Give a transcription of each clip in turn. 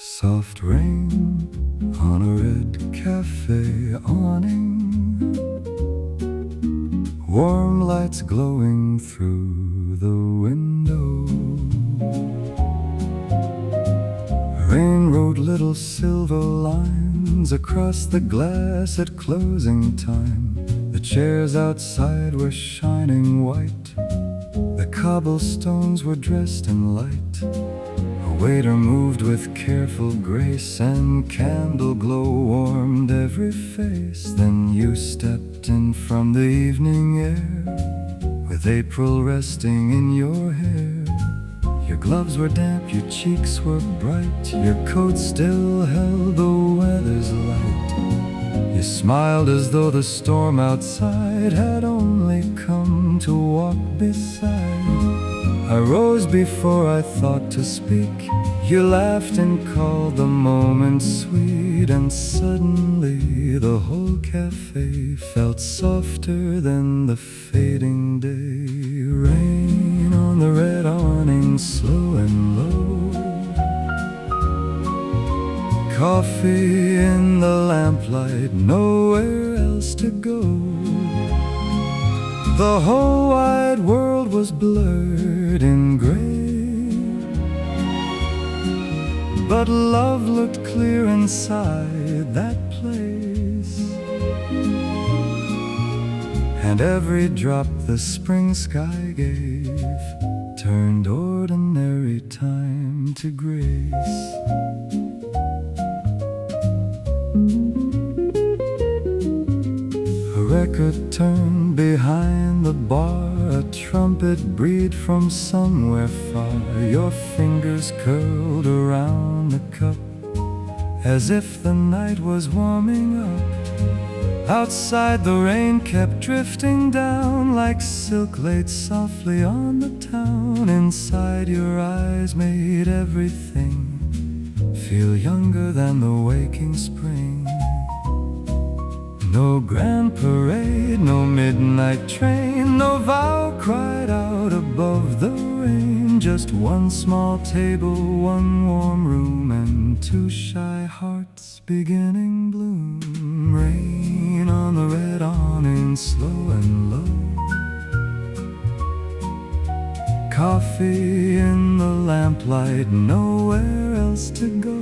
Soft rain on a red cafe awning, warm lights glowing through the window. Rain wrote little silver lines across the glass at closing time. The chairs outside were shining white, the cobblestones were dressed in light. A waiter moved with careful grace, and candle glow warmed every face. Then you stepped in from the evening air, with April resting in your hair. Your gloves were damp, your cheeks were bright, your coat still held the weather's light. You smiled as though the storm outside had only come to walk beside. I rose before I thought to speak. You laughed and called the moment sweet, and suddenly the whole cafe felt softer than the fading day. Rain on the red awning, slow and low. Coffee in the lamplight, nowhere else to go. The whole wide world was blurred in gray, but love looked clear inside that place. And every drop the spring sky gave turned ordinary time to grace. A record turned behind the bar, a trumpet breathed from somewhere far. Your fingers curled around the cup, as if the night was warming up. Outside the rain kept drifting down, like silk laid softly on the town. Inside your eyes made everything feel younger than the waking spring. No grand parade, no midnight train, no vow cried out above the rain. Just one small table, one warm room, and two shy hearts beginning bloom. Rain on the red awning, slow and low. Coffee in the lamplight, nowhere else to go.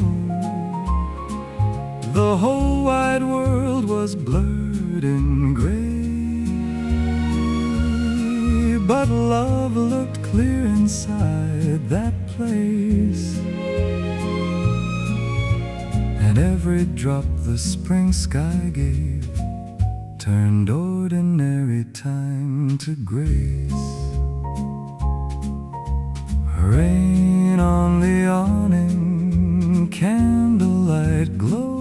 The whole wide world was blurred in gray, but love looked clear inside that place. And every drop the spring sky gave turned ordinary time to grace. Rain on the awning, candlelight glow.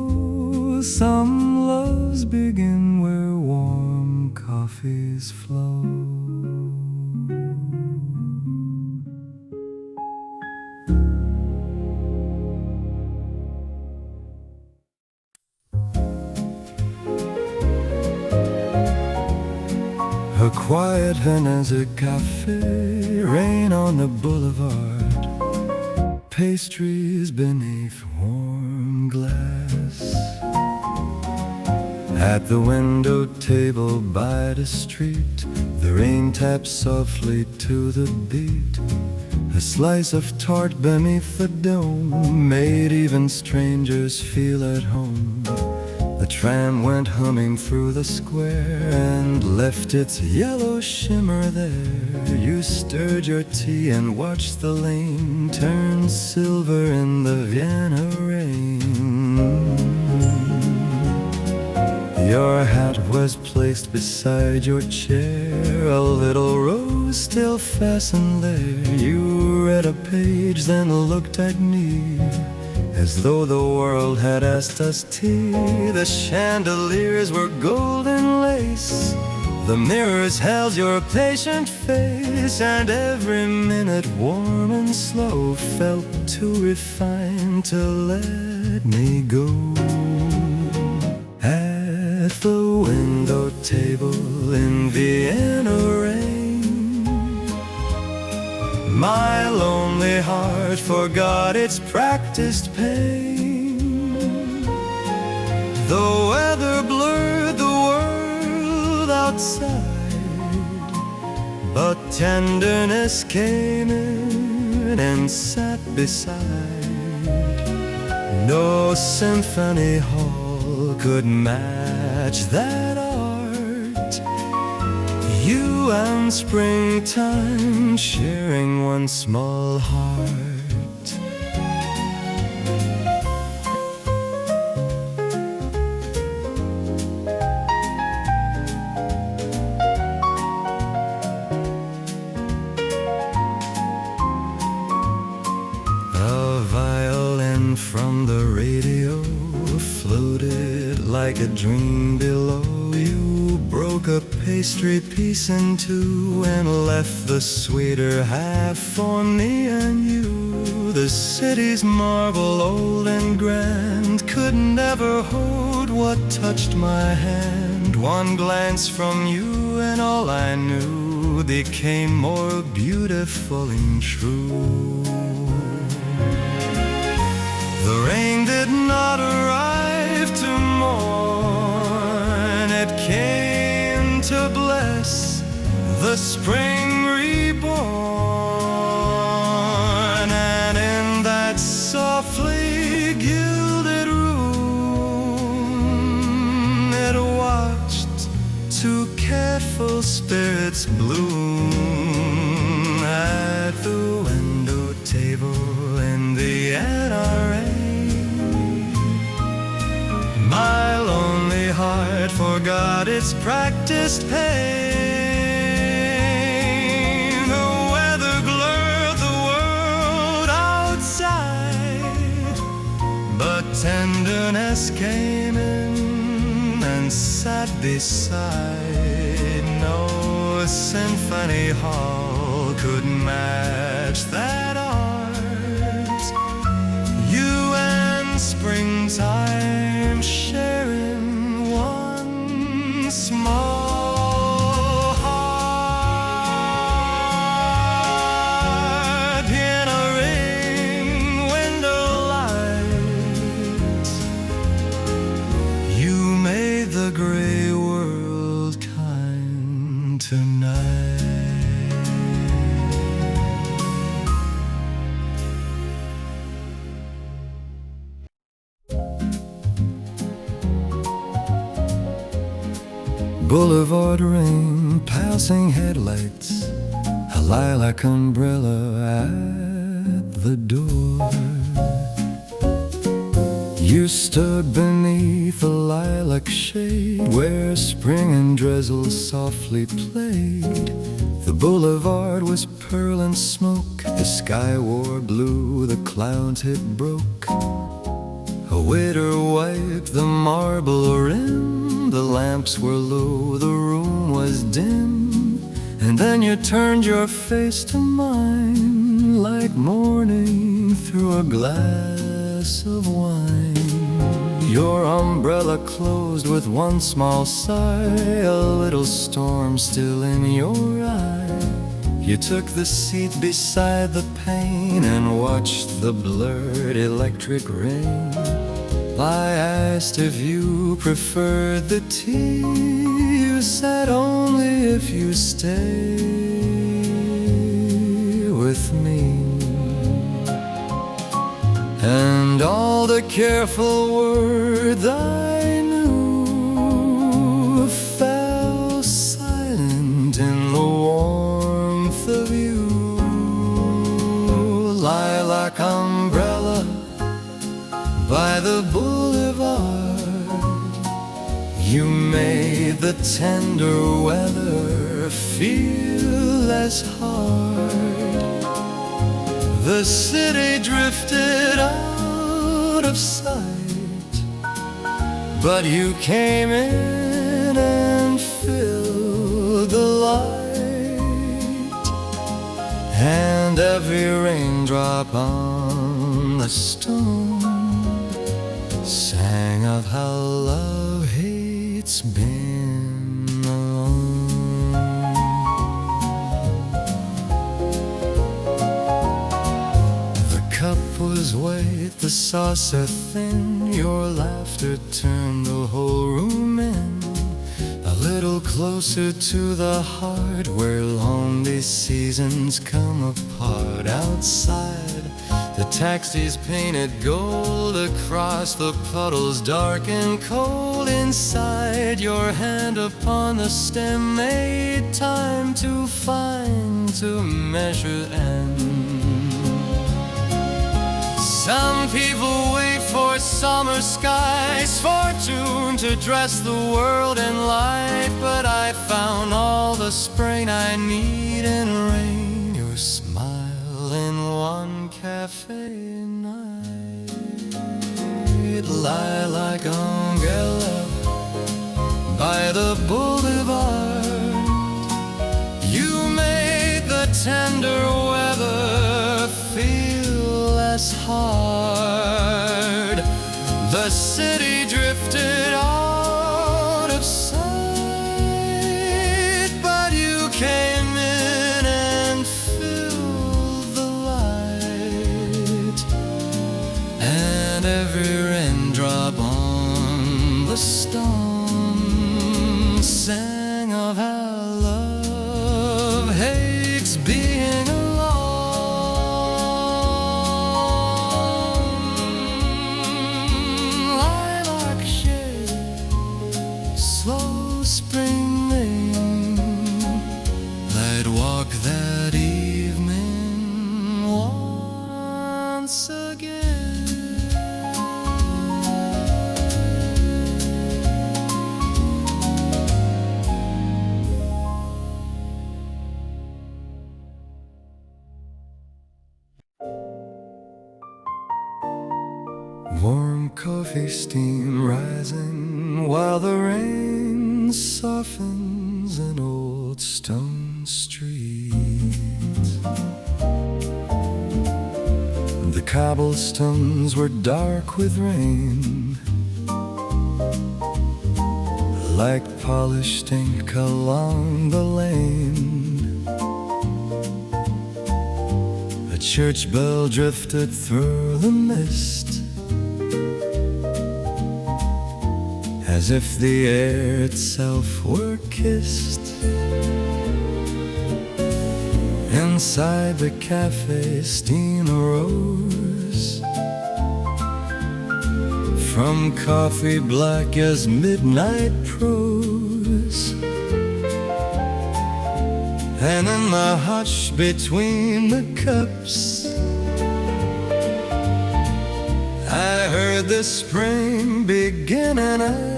Some loves begin where warm coffees flow. A quiet Vienna cafe, rain on the boulevard, pastries beneath warm glass. At the window table by the street, the rain taps softly to the beat. A slice of tart beneath the dome made even strangers feel at home. The tram went humming through the square and left its yellow shimmer there. You stirred your tea and watched the lane turn silver in the Vienna rain. Your hat was placed beside your chair, a little rose still fastened there. You read a page, then looked at me, as though the world had asked us tea. The chandeliers were golden lace, the mirrors held your patient face, and every minute warm and slow felt too refined to let me go. At the window table in Vienna rain, My lonely heart forgot its practiced pain. The weather blurred the world outside, but tenderness came in and sat beside. No symphony hall could match that art. You and springtime sharing one small heart. A violin from the radio floated like a dream below. You broke a pastry piece in two and left the sweeter half for me and you. The city's marble, old and grand, could never hold what touched my hand. One glance from you and all I knew became more beautiful and true. The rain did not arrive to mourn, it came to bless the spring reborn. And in that softly gilded room, it watched two careful spirits bloom at the window table in the NRA. My lonely heart forgot its practiced pain. The weather blurred the world outside, but tenderness came in and sat beside. No symphony hall could match that art. You and springtime sharing one small heart. Piano ring, window light, you made the gray world kind tonight. Boulevard rain, passing headlights, a lilac umbrella at the door. You stood beneath a lilac shade where spring and drizzle softly played. The boulevard was pearl and smoke, the sky wore blue, the clouds it broke. A waiter wiped the marble rim, the lamps were low, the room was dim. And then you turned your face to mine, like morning through a glass of wine. Your umbrella closed with one small sigh, a little storm still in your eye. You took the seat beside the pane and watched the blurred electric rain. I asked if you preferred the tea. You said only if you stay with me. And all the careful words I knew fell silent in the warmth of you. Lilac umbrella by the boulevard, you made the tender weather feel less hard. The city drifted out of sight, but you came in and filled the light. And every raindrop on the stone sang of how love hates been alone. light the saucer thin, your laughter turned the whole room in. A little closer to the heart, where lonely seasons come apart. Outside, the taxis painted gold across the puddles, dark and cold. Inside, your hand upon the stem made time to find, to measure end. Some people wait for summer skies, for June to dress the world in light, but I found all the spring I need in rain. Your smile in one cafe night. Lilac umbrella by the Boulevard, you made the tender weather feel less hard. The city drifted out of sight, but you came in and filled the light. And every raindrop on the stone sang of how love hates being alone. Lilac shade, slow spring rain, I'd walk that evening once again. Warm coffee steam rising while the rain softens an old stone street. The cobblestones were dark with rain, like polished ink along the lane. A church bell drifted through the mist, as if the air itself were kissed. Inside the cafe, steam arose from coffee black as midnight prose. And in the hush between the cups, I heard the spring begin in us.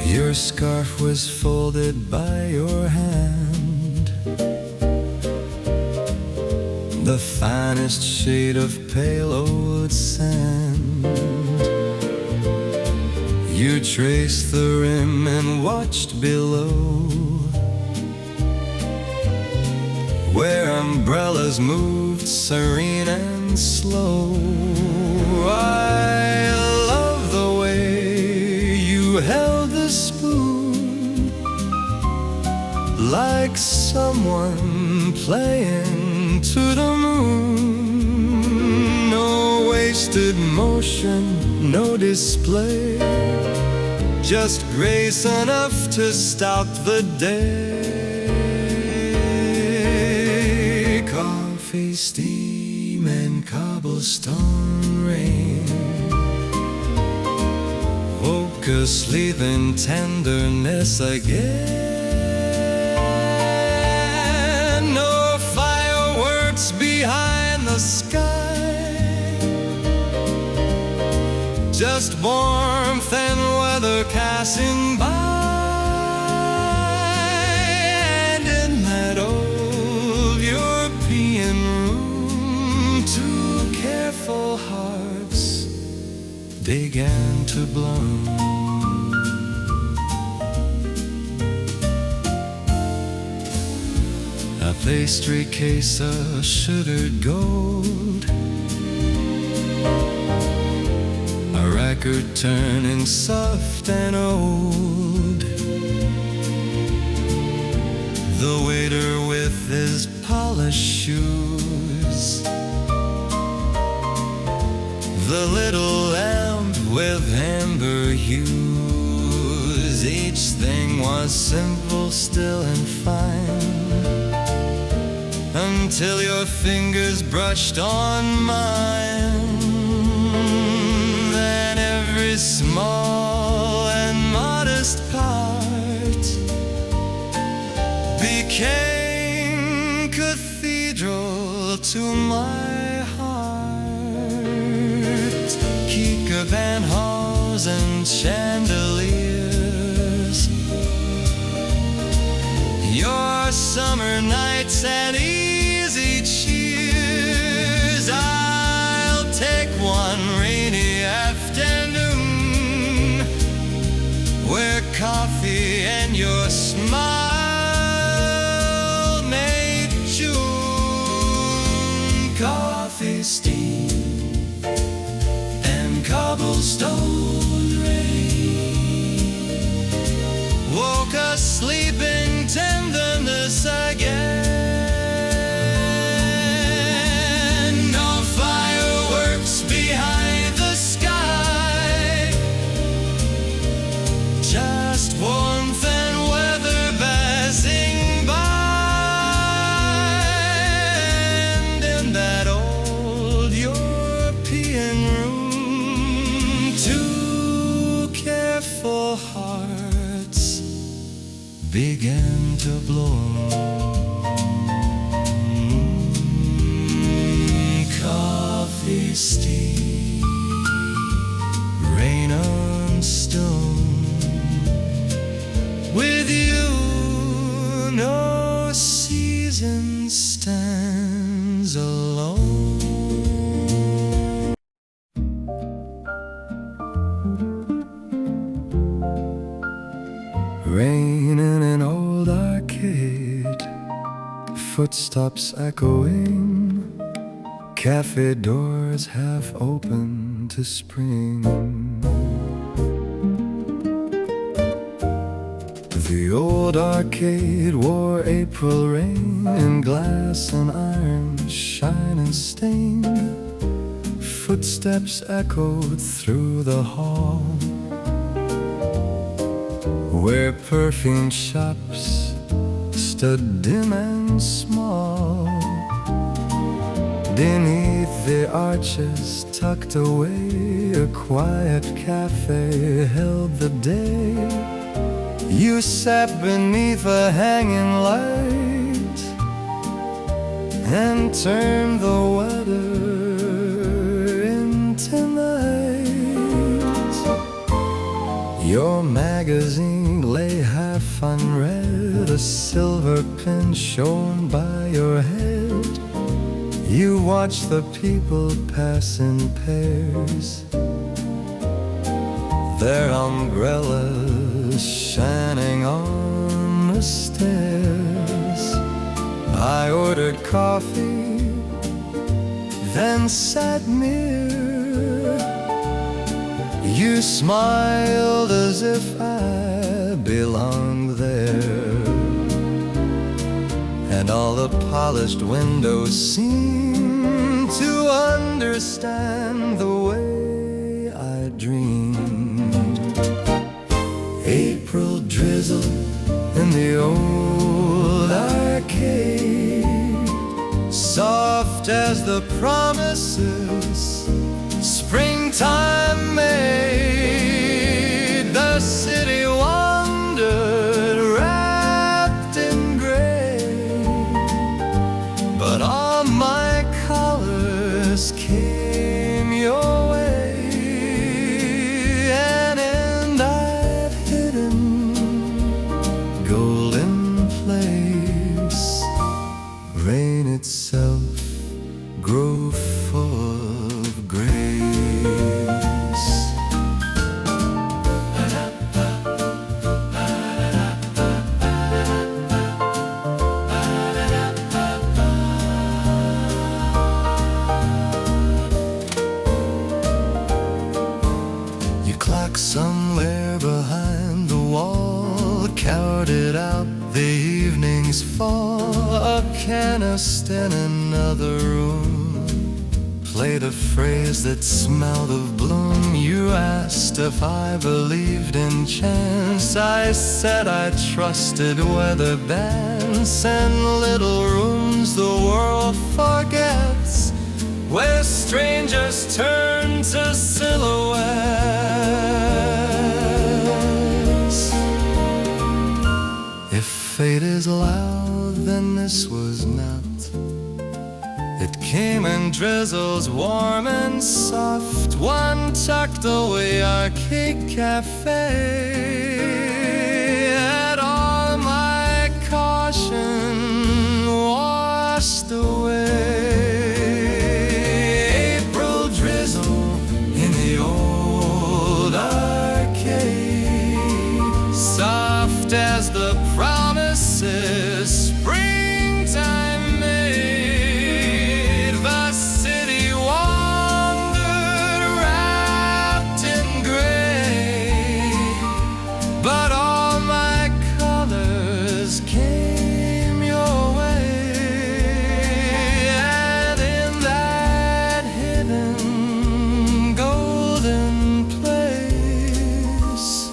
Your scarf was folded by your hand, the finest shade of pale old sand. You traced the rim and watched below, where umbrellas moved serene and slow. I love the way you held the spoon, like someone playing to the moon. No wasted motion, no display, just grace enough to stop the day. Coffee, steam, and cobblestone rain woke us leaving tenderness again. No fireworks behind the sky, just warmth and weather passing by. And in that old European room, two careful hearts began to bloom. A pastry case of sugared gold, a record turning soft and old. The waiter with his polished shoes trees. The little lamp with amber hues, each thing was simple, still and fine, until your fingers brushed on mine. Then every small and modest part became cathedral to my heart. Kiekerband halls and chandeliers, your summer nights and easy cheers. I'll take one rainy afternoon where coffee and your smile made June. Coffee, steam, and cobblestone rain woke us sleeping tenderness again. No fireworks behind the sky, just warmth and weather passing by. And in that old European room, two careful hearts began to bloom. Coffee, steam, rain on stone. With you, no season stands alone. Rain in an old arcade, footsteps echoing, cafe doors half open to spring. The old arcade wore April rain in glass and iron, shine and stain. Footsteps echoed through the hall, where perfume shops stood dim and small. Beneath the arches, tucked away, a quiet cafe held the day. You sat beneath a hanging light and turned the weather into night. Your magazine lay half unread, a silver pin shone by your head. You watched the people pass in pairs, their umbrellas shining on the stairs. I ordered coffee, then sat near. You smiled as if I belonged there, and all the polished windows seemed to understand the way I dreamed. April drizzle in the old arcade, soft as the promises springtime made. The city wandered wrapped in gray, but all my colors came your way. And in that hidden golden place, rain itself grew full of grace. Somewhere behind the wall, counted out the evening's fall, a canist in another room. played a phrase that smelled of bloom. You asked if I believed in chance. I said I trusted weather bands and little rooms the world forgets, where strangers turn to silhouettes. If fate is loud, then this was not. It came in drizzles, warm and soft. One tucked away arcade cafe, and all my caution washed away. April drizzle in the old arcade, soft as the promises springtime made. The city wandered wrapped in gray, but all my colors came your way. And in that hidden golden place,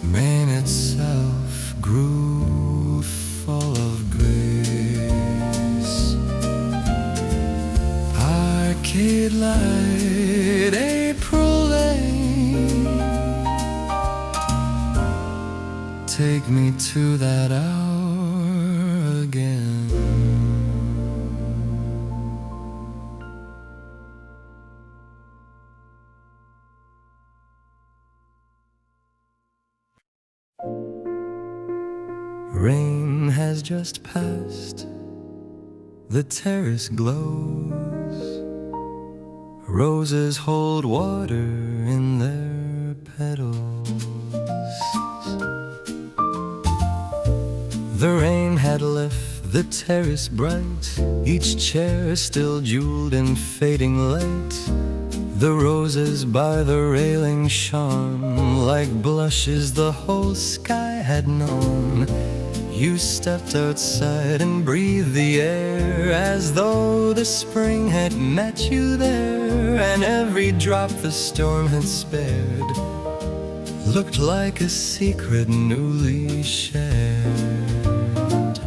Maine itself grew full of grace. Arcade light, April lane, take me to that hour again. Rain has just passed, the terrace glows. Roses hold water in their petals. The rain had left the terrace bright, each chair still jeweled in fading light. The roses by the railing shone like blushes the whole sky had known. You stepped outside and breathed the air as though the spring had met you there, and every drop the storm had spared looked like a secret newly shared.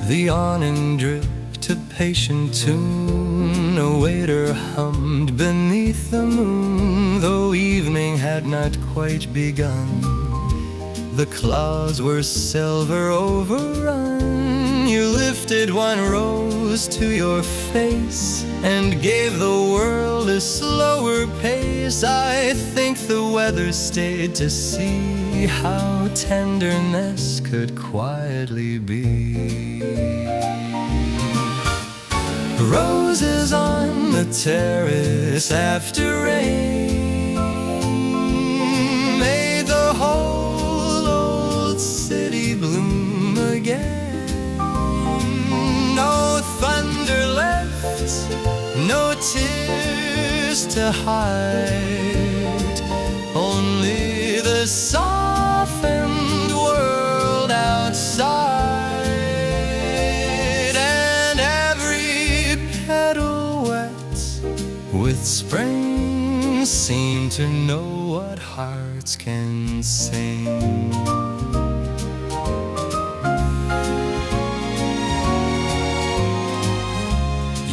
The awning dripped a patient tune, a waiter hummed beneath the moon, though evening had not quite begun. The clouds were silver overrun. You lifted one rose to your face and gave the world a slower pace. I think the weather stayed to see how tenderness could quietly be. Roses on the terrace after rain made the whole city bloom again. No thunder left, no tears to hide, only the softened world outside, and every petal wet with spring seemed to know what hearts can sing.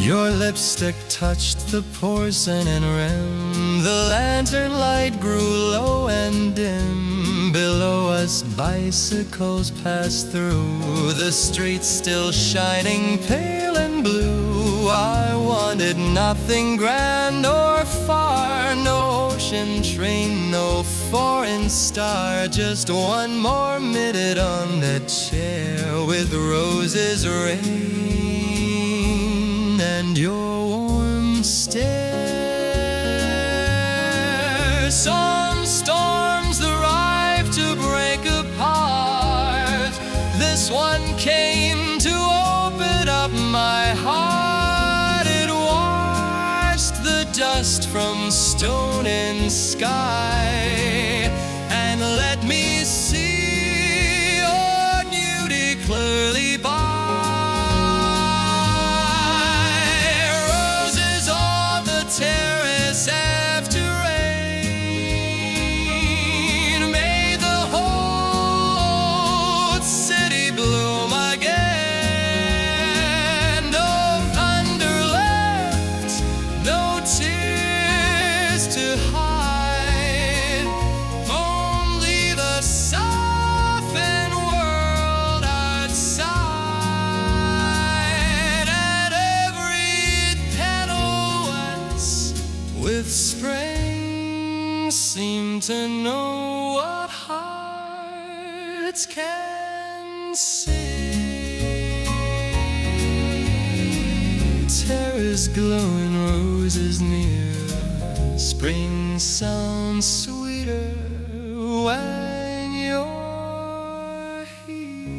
Your lipstick touched the porcelain rim. The lantern light grew low and dim. Below us bicycles passed through, the streets still shining pale and blue. I wanted nothing grand or far, no ocean train, no foreign star, just one more minute on that chair with roses rain and your warm stare. Some storms arrive to break apart. This one came to open up my heart. It washed the dust from stone and sky and let me see your beauty clearly by. to know what hearts can see. Terrace glowing, roses near, spring sounds sweeter when you're here.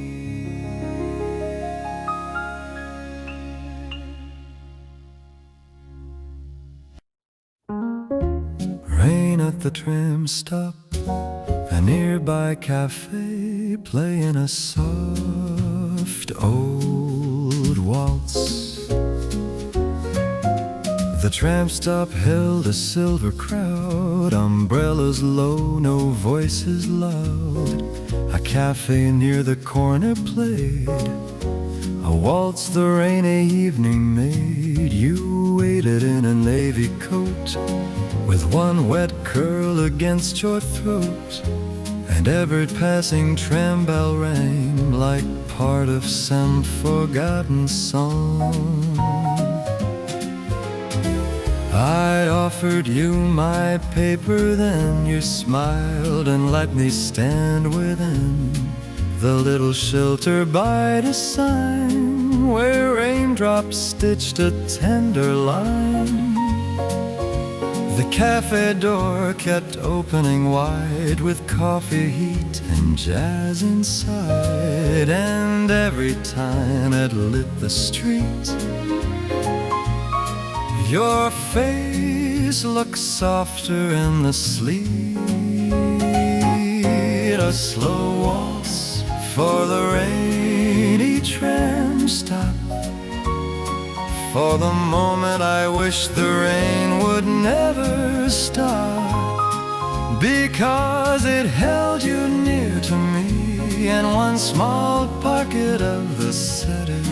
Rain at the tram stop, a nearby cafe playing a soft old waltz. The tram stop held a silver crowd, umbrellas low, no voices loud. A cafe near the corner played a waltz the rainy evening made. You waited in a navy coat, with one wet curl against your throat, and every passing tram bell rang like part of some forgotten song. I offered you my paper then, you smiled and let me stand within the little shelter by the sign, where raindrops stitched a tender line. The cafe door kept opening wide, with coffee heat and jazz inside, and every time it lit the street, your face looked softer in the sleet. A slow waltz for the rainy tram stop, for the moment I wish the rain would never stop, because it held you near to me in one small pocket of the city.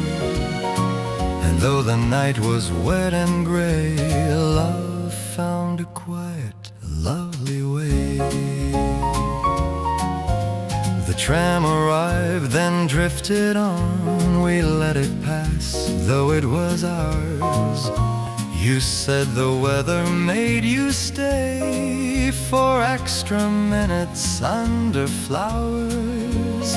And though the night was wet and gray, love found a quiet, lovely way. The tram arrived, then drifted on. We let it pass, though it was ours. You said the weather made you stay for extra minutes under flowers.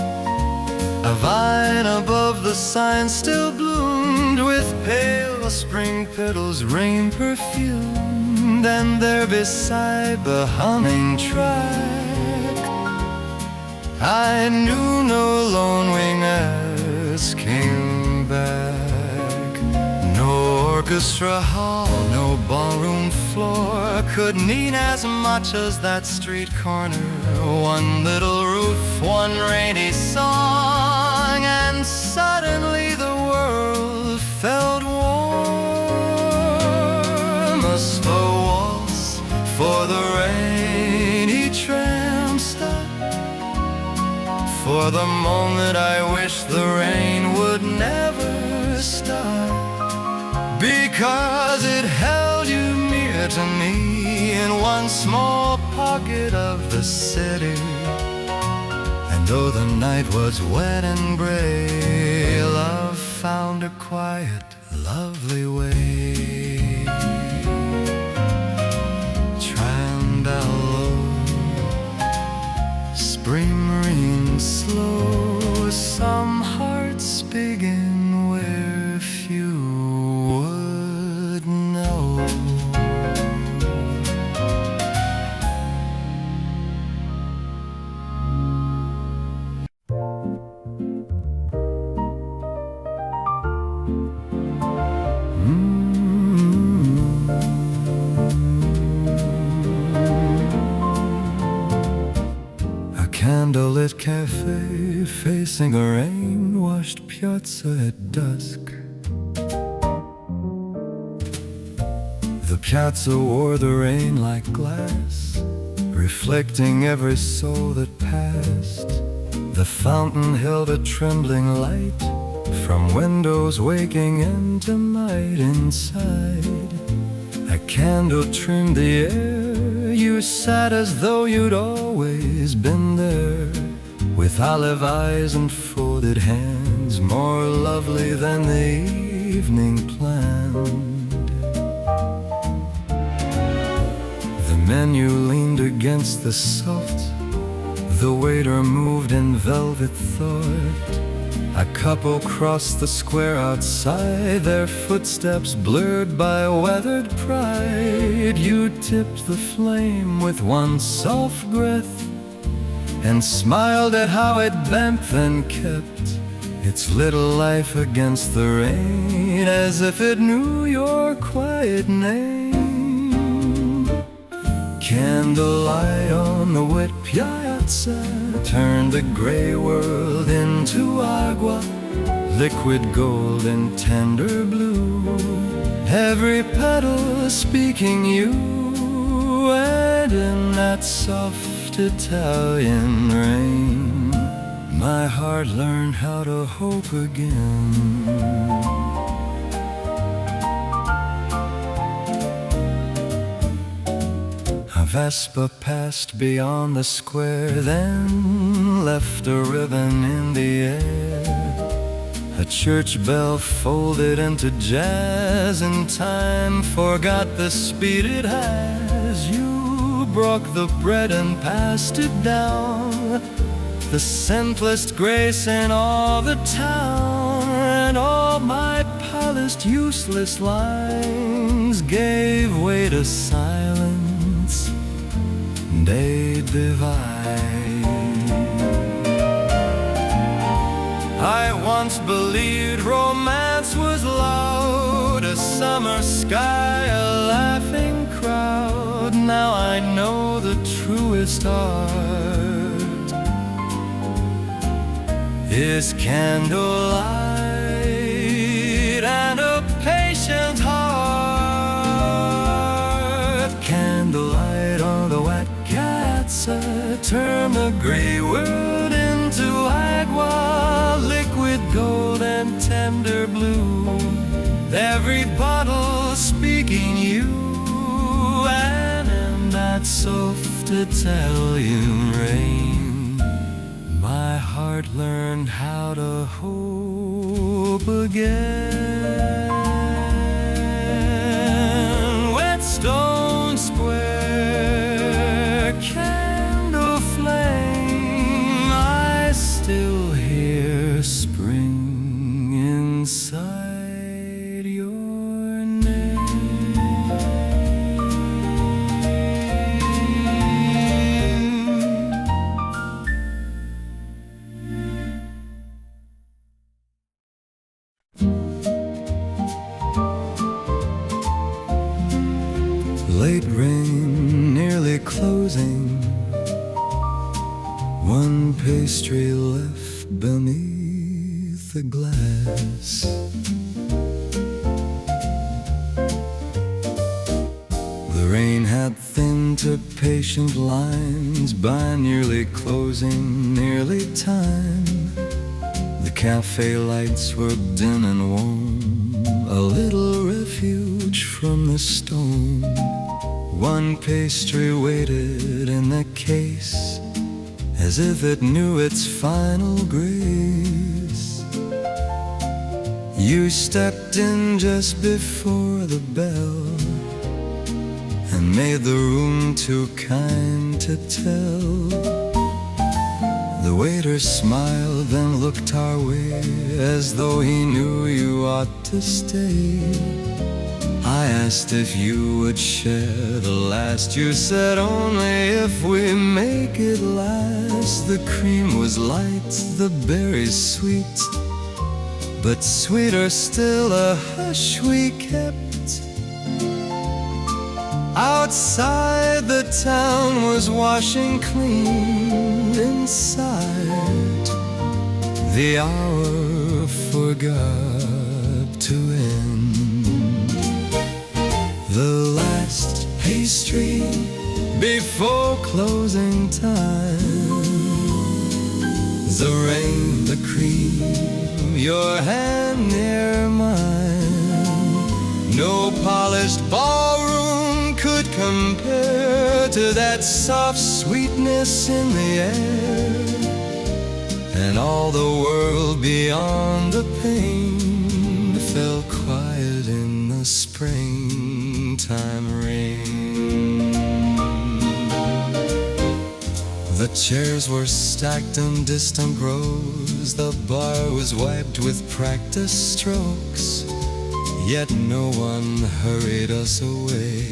A vine above the sign still bloomed, with pale spring petals rain perfumed, and there beside the humming track I knew no lone wingers came back. No orchestra hall, no ballroom floor could mean as much as that street corner. One little roof, one rainy song, and suddenly the world felt warm. A slow waltz for the rainy tram stop, for the moment I wish the rain would never stop, because it held you near to me in one small pocket of the city. And though the night was wet and gray, love found a quiet, lovely way. Tram bell low, spring ring slow, some hearts begin where few would know. Candlelit cafe facing a rain-washed piazza at dusk. The piazza wore the rain like glass, reflecting every soul that passed. The fountain held a trembling light from windows waking into might inside. A candle trimmed the air. You sat as though you'd always been there, with olive eyes and folded hands, more lovely than the evening planned. The menu leaned against the salt. The waiter moved in velvet thought. A couple crossed the square outside, their footsteps blurred by weathered pride. You tipped the flame with one soft breath and smiled at how it bent, then kept its little life against the rain, as if it knew your quiet name. Candlelight on the wet piazza turned the gray world into agua, liquid gold and tender blue, every petal speaking you. And in that soft Italian rain, my heart learned how to hope again. A Vespa passed beyond the square, then left a ribbon in the air. A church bell folded into jazz, and time forgot the speed it has. You broke the bread and passed it down, the simplest grace in all the town. And all my polished useless lines gave way to silence, day divine. I once believed romance was loud, a summer sky, a laughing crowd. Now I know the truest art is candlelight and a patient heart. Candlelight on the wet piazza turn the gray world into agua, liquid gold and tender blue, every bottle speaking you. And in that soft Italian rain, my heart learned how to hope again. Whetstone Square, candle flame, I still hear spring inside your name. Late rain nearly closing, one pastry left beneath the glass. The rain had thinned to patient lines by nearly closing, nearly time. The cafe lights were dim and warm, a little refuge from the storm. One pastry waited in the case, as if it knew its final grace. You stepped in just before the bell and made the room too kind to tell. The waiter smiled, then looked our way, as though he knew you ought to stay. I asked if you would share the last. You said only if we make it last. The cream was light, the berries sweet, but sweeter still a hush we kept. Outside the town was washing clean. Inside the hour forgot to end. The last pastry before closing time, the rain, the cream, your hand near mine. No polished ballroom could compare to that soft sweetness in the air. And all the world beyond the pain fell quiet in the springtime rain. The chairs were stacked in distant rows, the bar was wiped with practice strokes, yet no one hurried us away.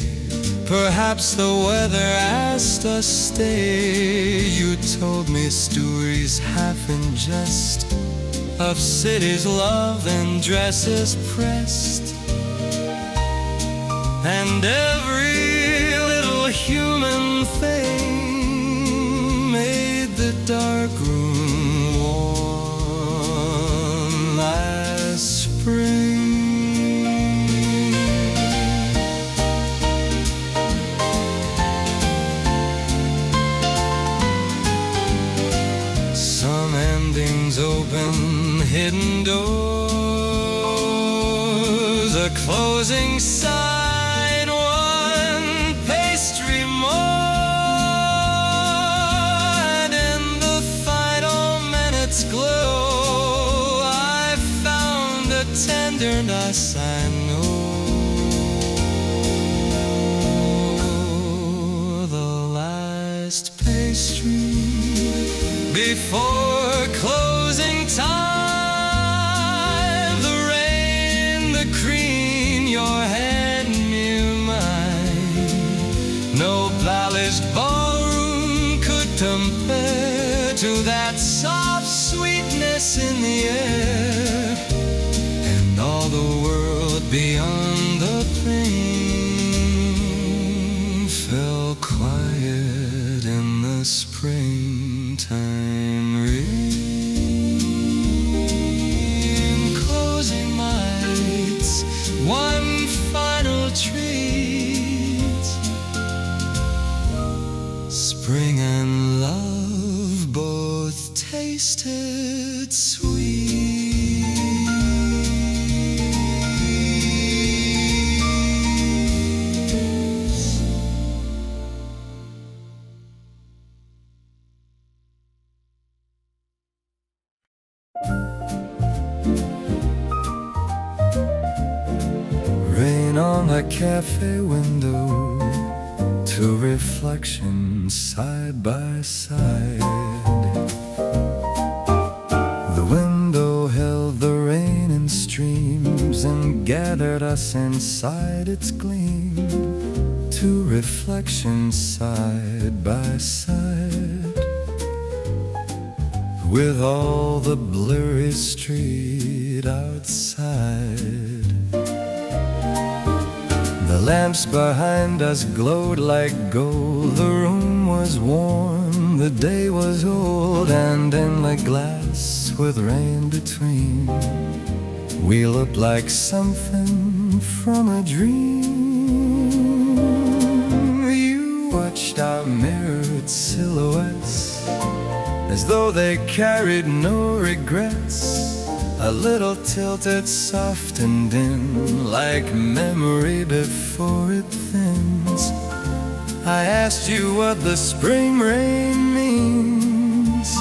Perhaps the weather asked us stay. You told me stories half in jest of cities love and dresses pressed, and every little human thing made the dark room warm as spring. Some endings open hidden doors, a closing sign, one pastry more, and in the final minute's glow I found a tenderness I know. The last pastry before closing time, the rain, the cream, your hand near mine. No polished ballroom could compare to that soft sweetness in the air, and all the world beyond the plain fell quiet in the springtime rain. Closing nights, one final treat, spring and love both tasted sweet. Rain on the cafe window, two reflections side by side. The window held the rain in streams and gathered us inside its gleam. Two reflections side by side, with all the blurry street outside. The lamps behind us glowed like gold. The room was warm, the day was old, and in the glass with rain between, we looked like something from a dream. You watched our mirrored silhouettes as though they carried no regrets, a little tilted, soft and dim, like memory before it thins. I asked you what the spring rain means.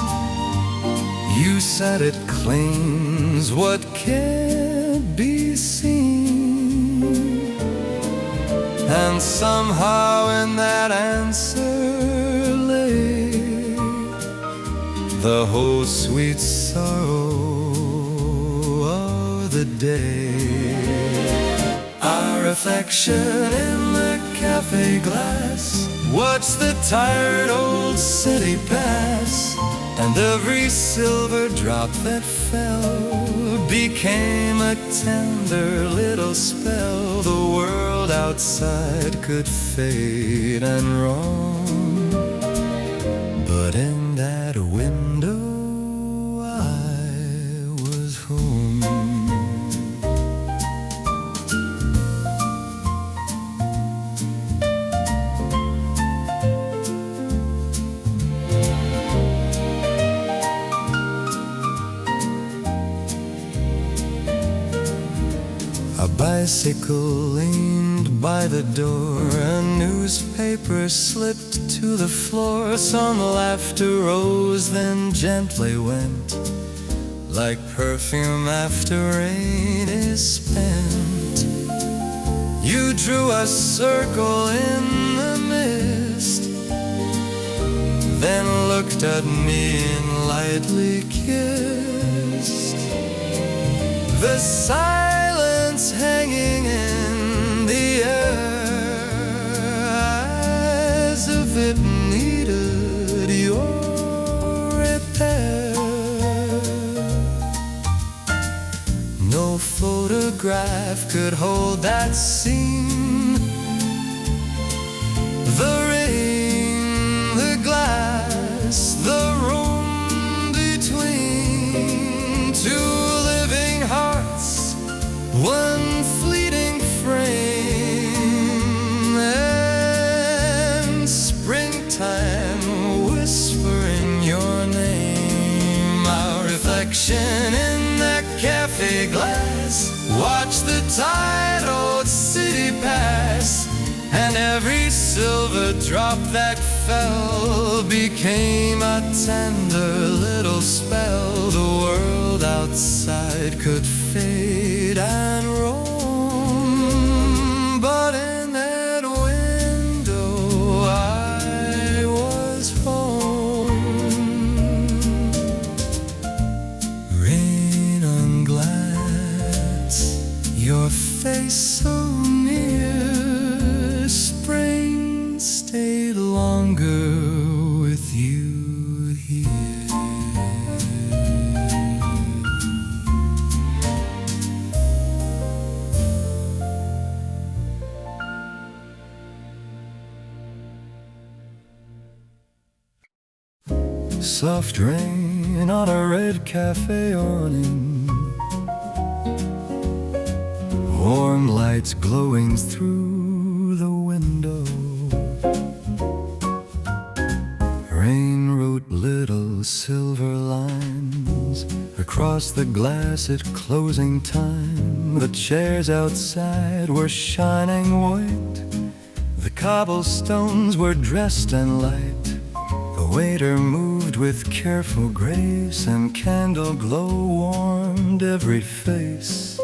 You said it cleans what can't be seen, and somehow in that answer lay the whole sweet sorrow of the day. Our reflection in the cafe glass watched the tired old city pass, and every silver drop that fell became a tender little spell. The world outside could fade and roam, but in that window I was home. A bicycle leaned by the door, a newspaper slipped to the floor. Some laughter rose, then gently went, like perfume after rain is spent. You drew a circle in the mist, then looked at me and lightly kissed. The silence hanging in the air, as if it needed your repair. No photograph could hold that scene. The rain, the glass, the room between two living hearts, one fleeting frame, and springtime whispering your name. Our reflection in that cafe glass, watch the tidal city pass, and every silver drop that fell became a tender little spell. The world outside could fade and roam, but in that window I was home. Rain on glass, your face so near, spring stayed longer with you here. Soft rain on a red cafe awning, warm lights glowing through the window. Rain wrote little silver lines across the glass at closing time. The chairs outside were shining white, the cobblestones were dressed in light. The waiter moved with careful grace, and candle glow warmed every face.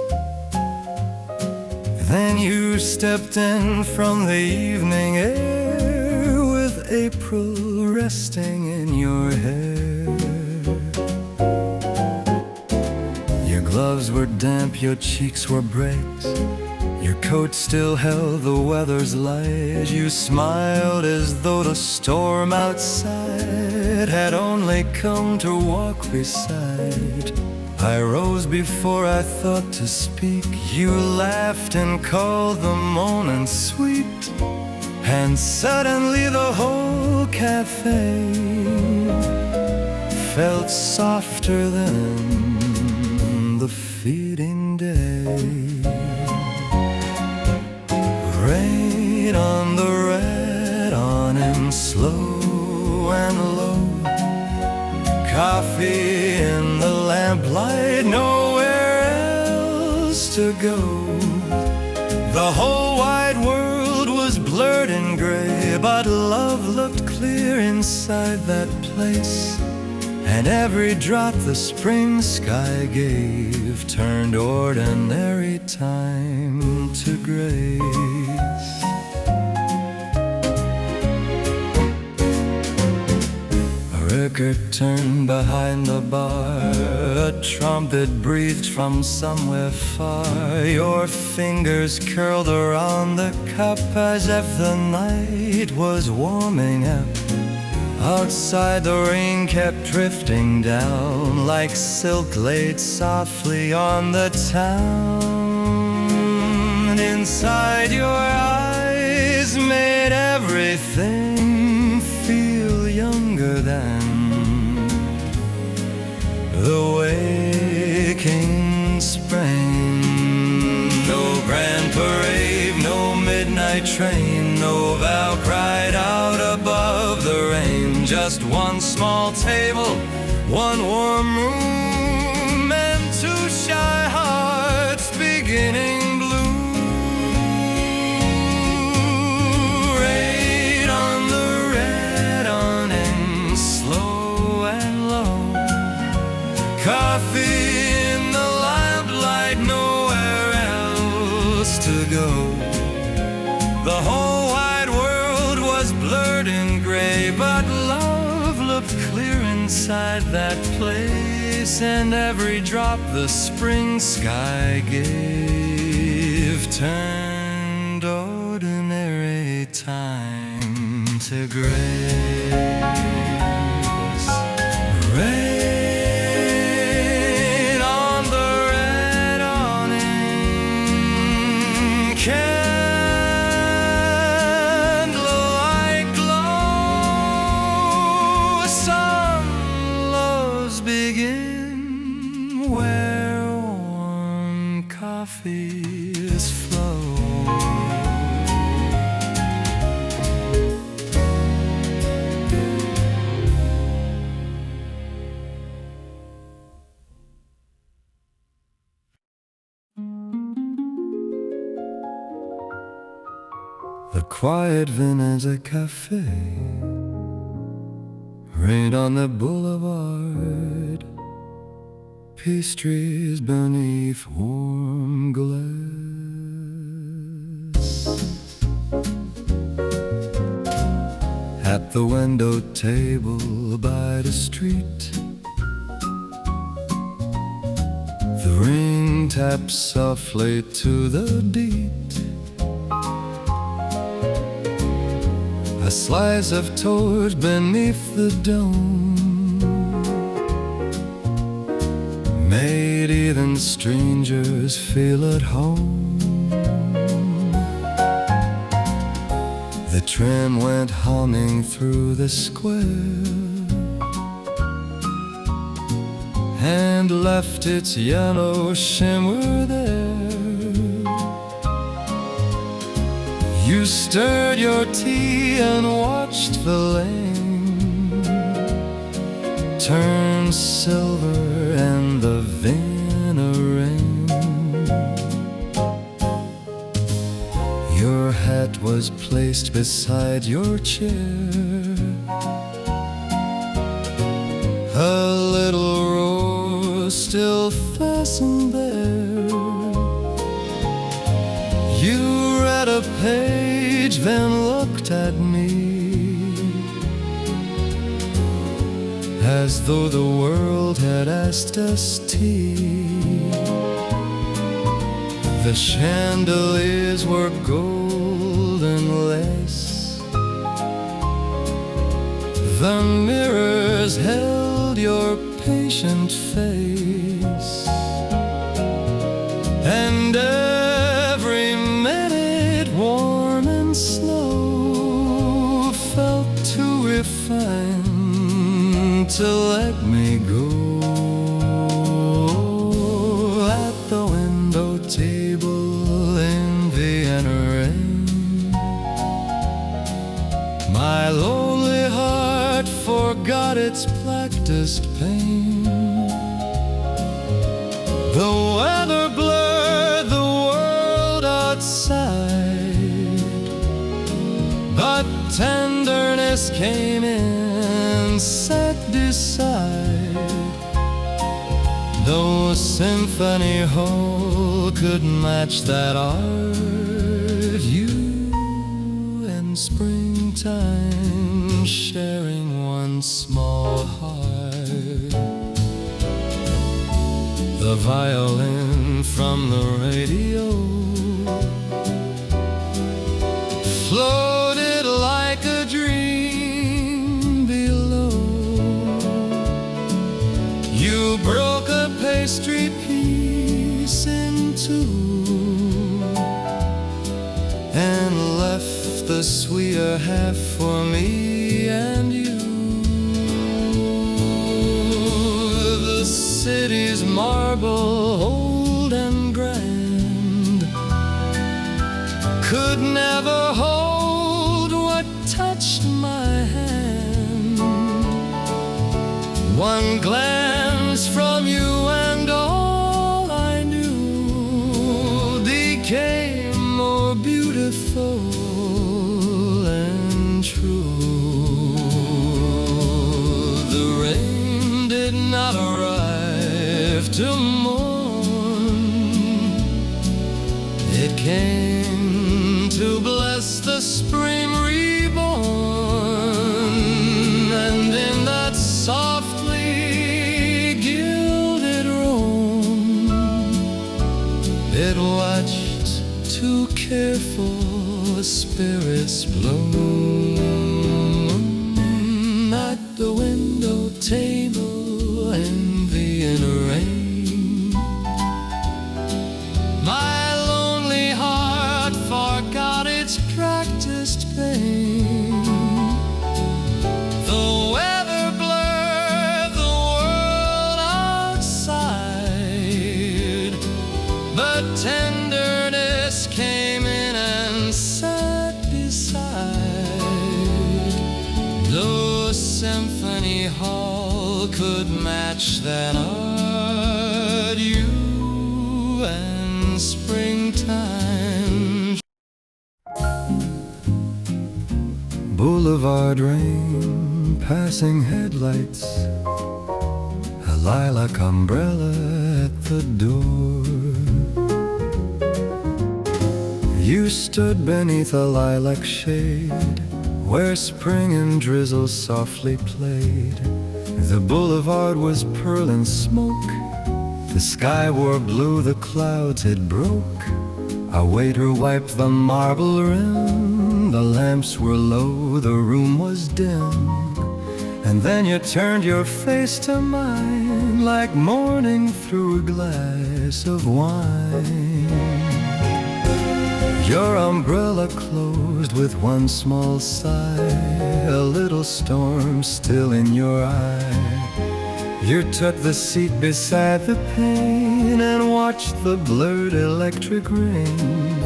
Then you stepped in from the evening air, with April resting in your hair. Your gloves were damp, your cheeks were bright, your coat still held the weather's light. You smiled as though the storm outside had only come to walk beside. I rose before I thought to speak. You laughed and called the moment sweet, and suddenly the whole cafe felt softer than the feeding day. Rain on the red awning, slow and low, coffee in the lamplight, nowhere else to go. The whole wide world was blurred and gray, but love looked clear inside that place. And every drop the spring sky gave turned ordinary time to grace. A record turned behind the bar, a trumpet breathed from somewhere far. Your fingers curled around the cup as if the night was warming up. Outside the rain kept drifting down, like silk laid softly on the town. And inside your eyes made everything feel younger than the waking spring. No grand parade, no midnight train, no vow cried out above the rain. Just one small table, one warm room, and two shy hearts beginning blue. Rain on the red awning, slow and low, coffee in the lamplight, nowhere else to go. The whole wide world was blurred in gray, but love looked clear inside that place, and every drop the spring sky gave turned ordinary time to grace. Rain on the red awning, candlelight glow. Some loves begin where warm coffees flow. The quiet Vienna Café, rain on the Boulevard, pastries beneath warm glass. At the window table by the street, the ring taps softly to the beat. A slice of toast beneath the dome made even strangers feel at home. The tram went humming through the square and left its yellow shimmer there. You stirred your tea and watched the lane turn silver and the Vienna rain. Your hat was placed beside your chair, a little rose still fastened there. You read a page, then looked at me, as though the world had asked us tea. The chandeliers were golden lace, the mirrors held your patient face, and every minute warm and slow felt too refined to let me go. At the window table in Vienna rain, my lonely heart forgot its practiced pain. The weather blurred the world outside, but tenderness came in, set beside. No symphony hall could match that art. You and springtime sharing one small heart. The violin from the radio floated like a dream below. You broke a pastry piece in two and left the sweeter half for me and you. The city's marble, old and grand, could never hold what touched my hand. One glance from you and all I knew became more beautiful and true. The rain did not arrive to mourn, it came to bless the spring reborn. And in that careful spirits bloom at the window table, envy and rain. My lonely heart forgot its practiced pain. The weather blurred the world outside, but tenderness came in and sat beside. No symphony hall could match that art, you and springtime. Boulevard rain, passing headlights, a lilac umbrella at the door. You stood beneath a lilac shade, where spring and drizzle softly played. The boulevard was pearl and smoke, the sky wore blue, the clouds it broke. A waiter wiped the marble rim, the lamps were low, the room was dim. And then you turned your face to mine, like morning through a glass of wine. Your umbrella closed with one small sigh, a little storm still in your eye. You took the seat beside the pane and watched the blurred electric rain.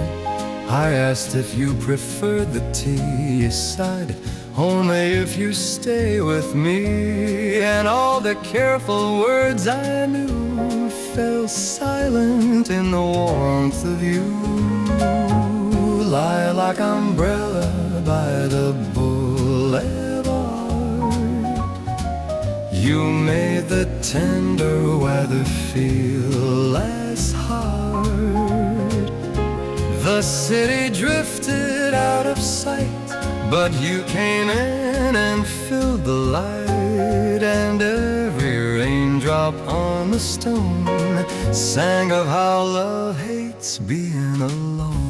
I asked if you preferred the tea, you sighed, only if you stay with me. And all the careful words I knew fell silent in the warmth of you. Lilac umbrella by the boulevard, you made the tender weather feel less hard. The city drifted out of sight, but you came in and filled the light. And every raindrop on the stone sang of how love hates being alone.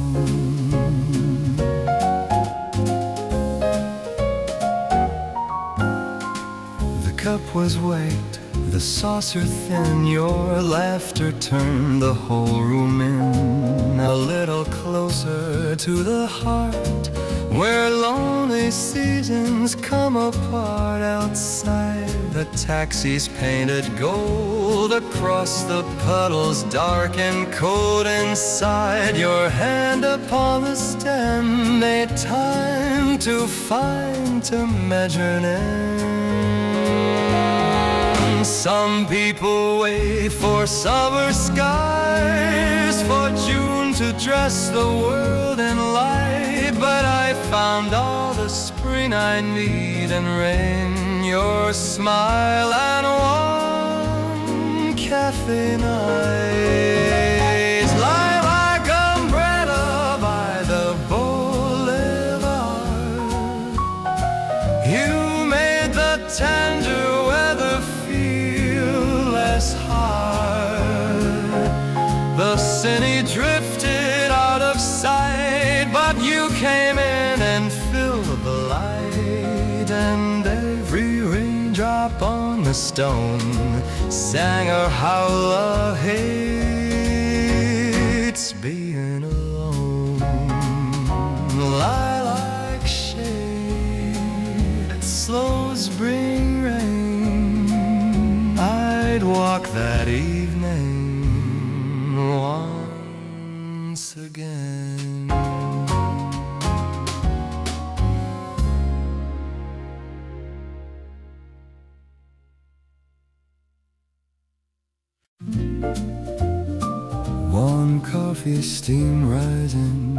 The cup was white, the saucer thin, your laughter turned the whole room in. A little closer to the heart, where lonely seasons come apart. Outside, the taxis painted gold across the puddles, dark and cold inside. Your hand upon the stem made time to find, to measure an end. Some people wait for summer skies, for June to dress the world in light. But I found all the spring I need in rain, your smile and warm cafe nights. Lilac umbrella by the boulevard, you made the tender weather feel less hard. The city drifted out of sight, but you came in and filled the light. And every raindrop on the stone sang of how love hates being alone. Lilac shade, slow spring rain, I'd walk that evening once again. Warm coffee steam rising,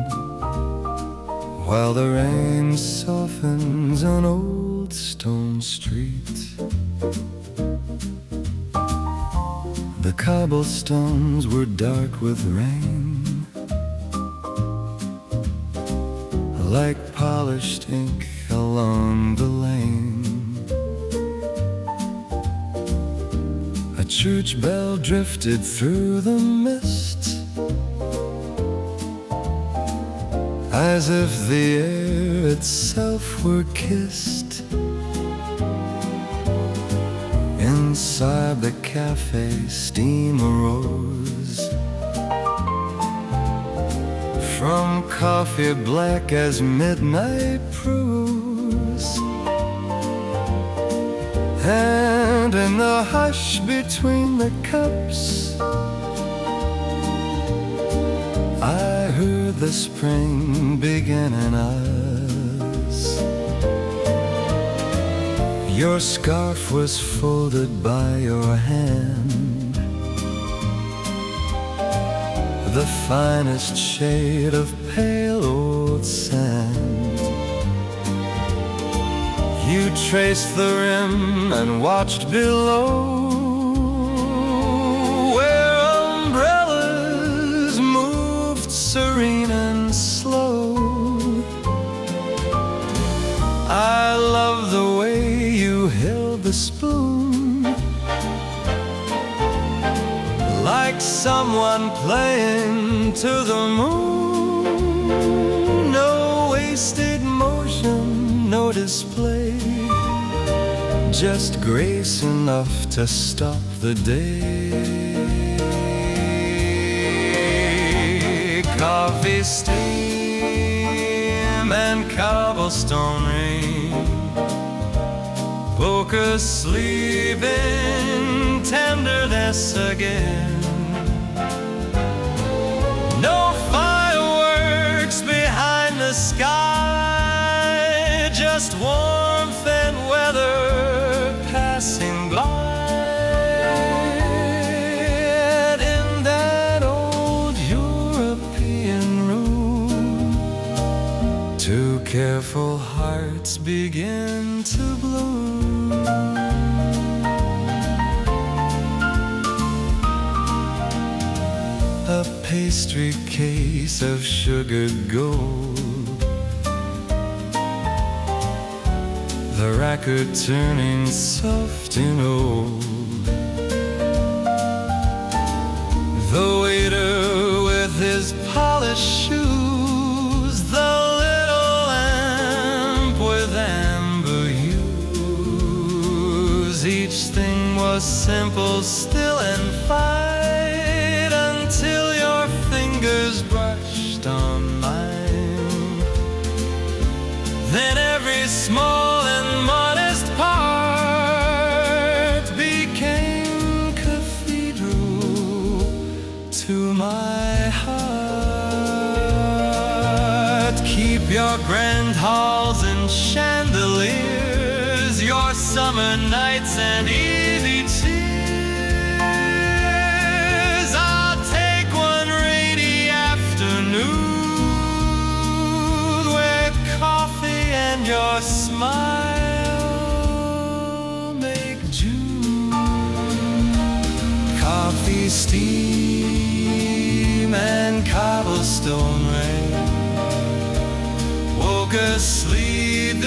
while the rain softens on old stone street. The cobblestones were dark with rain, like polished ink along the lane. A church bell drifted through the mist, as if the air itself were kissed. Inside the cafe, steam arose from coffee black as midnight prose. And in the hush between the cups, I heard the spring begin in us. Your scarf was folded by your hand, the finest shade of pale old sand. You traced the rim and watched below, where umbrellas moved serene and slow. I love the way you held the spoon, like someone playing to the moon. No wasted motion, no display, just grace enough to stop the day. Coffee steam and cobblestone rain woke us sleep in tenderness again. No fireworks behind the sky, just warmth and weather passing by. And in that old European room, two careful hearts begin to bloom. A pastry case of sugared gold, the record turning soft and old. The waiter with his polished shoes, the little lamp with amber hues. Each thing was simple, still and fine, until your fingers brushed on mine. Then every small and modest part became cathedral to my heart. Keep your grand halls and chandeliers, your summer nights and easy tears. I'll take one rainy afternoon with coffee and your smile make June. Coffee steam and cobblestone rain woke us sleeping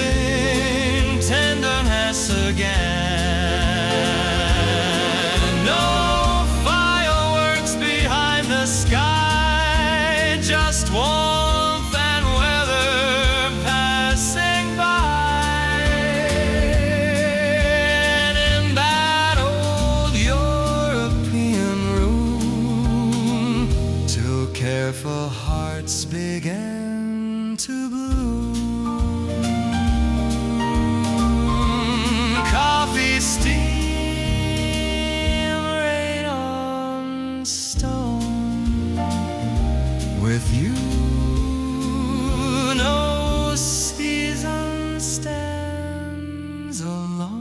tenderness again. No fireworks behind the sky, just warmth and weather passing by. And in that old European room, two careful hearts began to bloom. Coffee steam, rain on stone. With you, no season stands alone.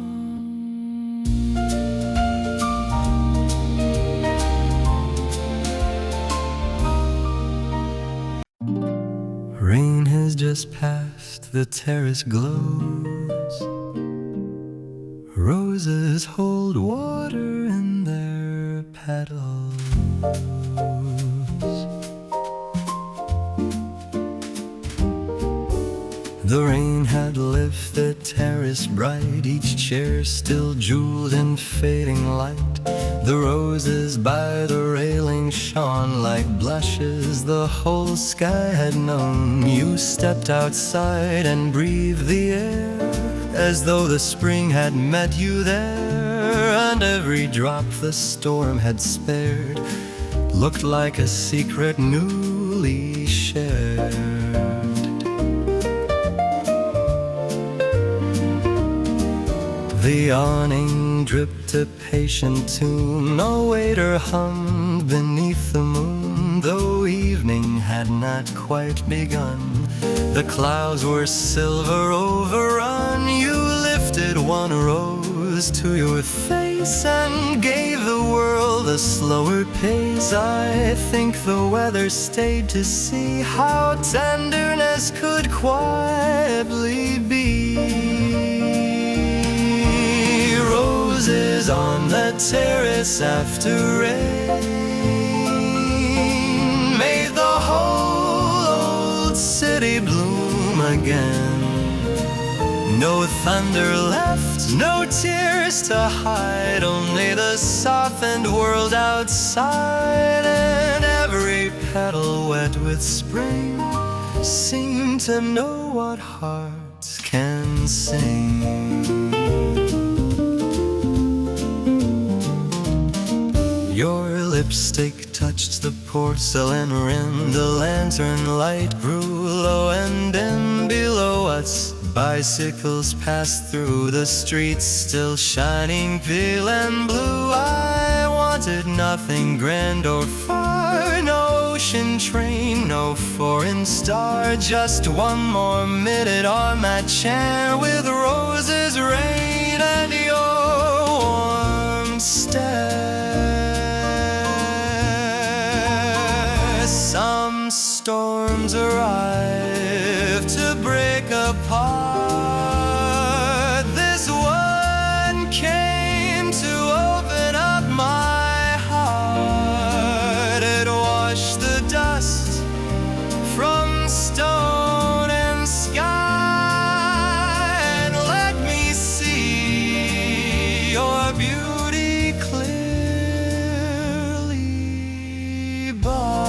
Rain has just passed, the terrace glows. Roses hold water in their petals. The rain had left the terrace bright, each chair still jeweled in fading light. The roses by the railing shone like blushes the whole sky had known. You stepped outside and breathed the air as though the spring had met you there, and every drop the storm had spared looked like a secret newly shared. The awning dripped a patient tune, no waiter hummed beneath the moon, though evening had not quite begun. The clouds were silver overrun. You lifted one rose to your face and gave the world a slower pace. I think the weather stayed to see how tenderness could quietly be. Roses on the terrace after rain made the whole old city bloom again. No thunder left, no tears to hide, only the softened world outside, and every petal wet with spring seemed to know what hearts can sing. Your lipstick touched the porcelain rim, the lantern light grew low and dim below us. Bicycles passed through the streets, still shining pale and blue. I wanted nothing grand or far, no ocean train, no foreign star, just one more minute on that chair with roses, rain, and your warm stare. Some storms arrive to break apart. This one came to open up my heart. It washed the dust from stone and sky and let me see your beauty clearly by.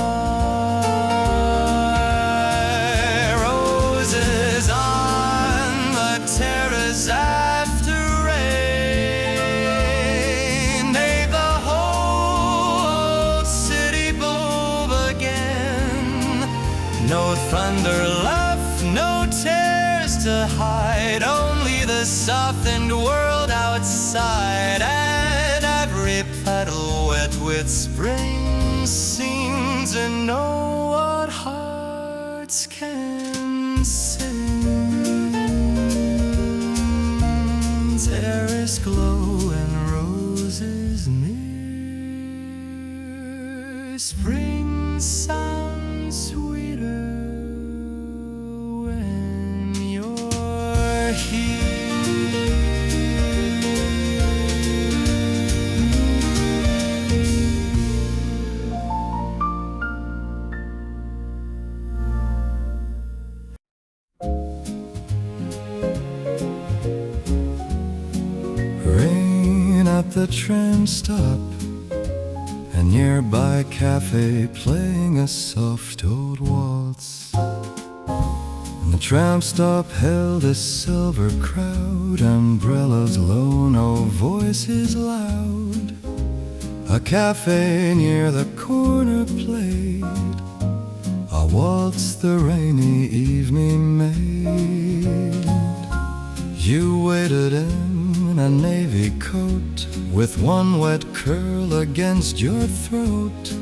Thunder left, no tears to hide, only the softened world outside, and every petal wet with spring seemed to know what hearts can sing. Terrace glow and roses near, spring sounds sweeter when you're here. Rain at the tram stop, a nearby cafe playing a soft old waltz. And the tram stop held a silver crowd, umbrellas low, no voices loud. A cafe near the corner played a waltz the rainy evening made. You waited in a navy coat with one wet curl against your throat.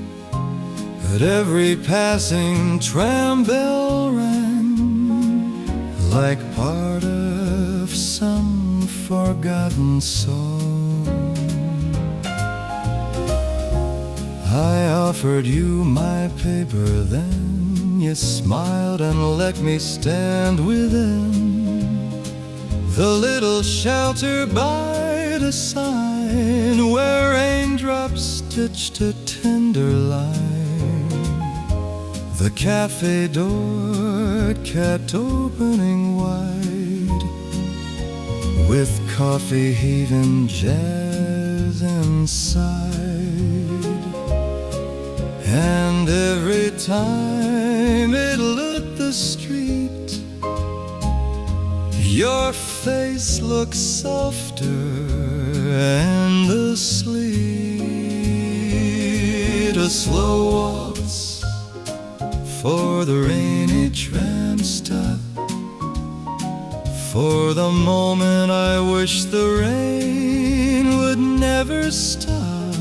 At every passing tram bell rang like part of some forgotten song. I offered you my paper then, you smiled and let me stand within the little shelter by the sign where raindrops stitched a tender line. The cafe door kept opening wide, with coffee heaving, jazz inside. And every time it lit the street, your face looks softer and asleep. A slow waltz for the rainy tram stop, for the moment I wish the rain would never stop,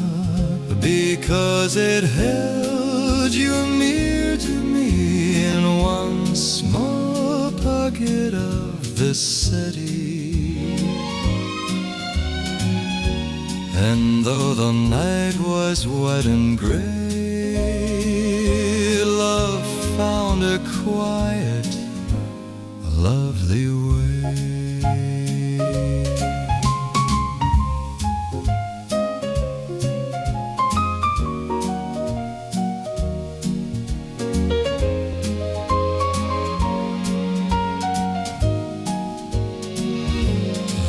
because it held you near to me in one small pocket of the city. And though the night was wet and gray, love found a quiet, lovely way.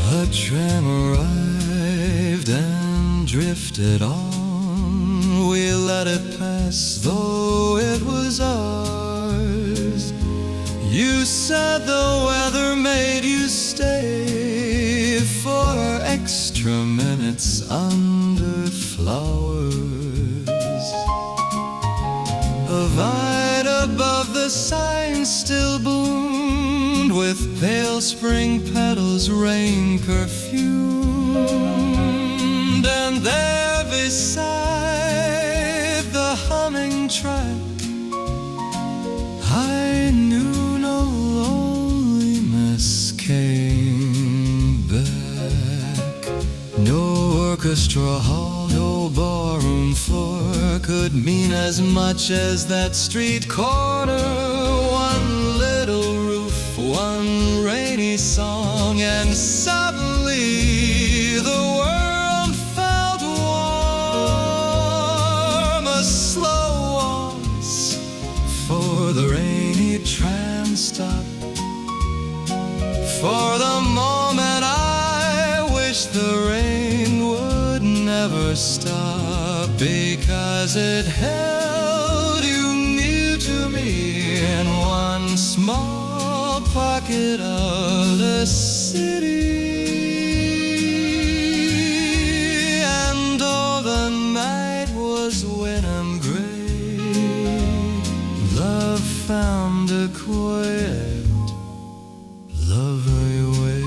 The tram arrived and drifted on. We let it pass, though it was ours. You said the weather made you stay for extra minutes under flowers. A vine above the sign still bloomed with pale spring petals, rain perfumed. And there beside the humming track, I knew no loneliness came back. No orchestra hall, no barroom floor could mean as much as that street corner. One little roof, one rainy song, and suddenly the world felt warm. A slow waltz for the rainy tram stop, for the moment I wish the rain would never stop, because it held you near to me in one small pocket of the city. And though the night was wet and gray, love found a quiet, lovely way.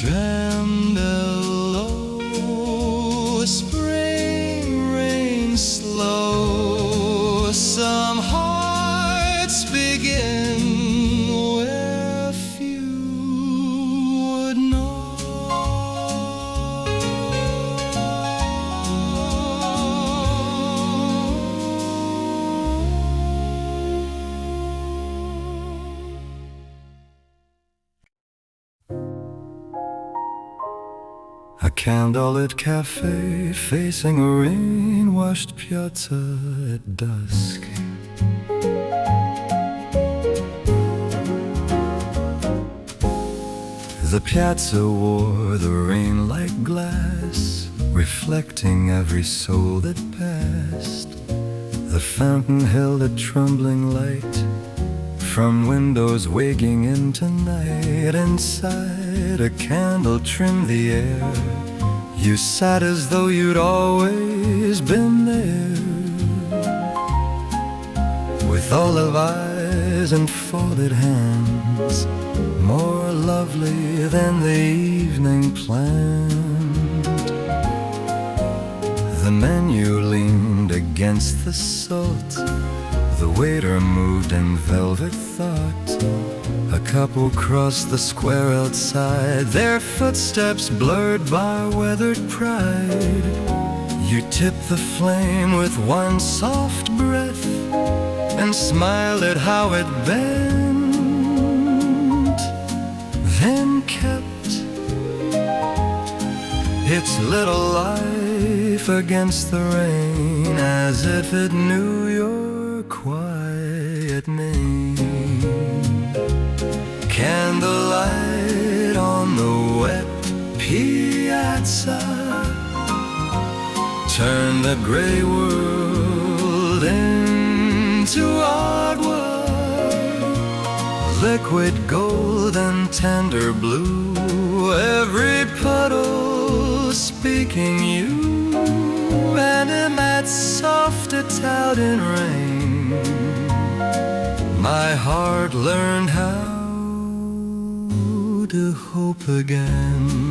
Tram bell low, spring rain slow. Some hearts begin where few would know. A candlelit cafe facing a rain-washed piazza at dusk. The piazza wore the rain like glass, reflecting every soul that passed. The fountain held a trembling light from windows waking into night. Inside, a candle trimmed the air. You sat as though you'd always been there, with olive eyes and folded hands, more lovely than the evening planned. The menu leaned against the salt, the waiter moved in velvet thought. A couple crossed the square outside, their footsteps blurred by weathered pride. You tipped the flame with one soft breath and smiled at how it bent, then kept its little life against the rain, as if it knew your quiet name. Candlelight on the wet piazza turned the gray world into artwork, liquid gold and tender blue, every puddle speaking you, and in that soft Italian rain, my heart learned how to hope again.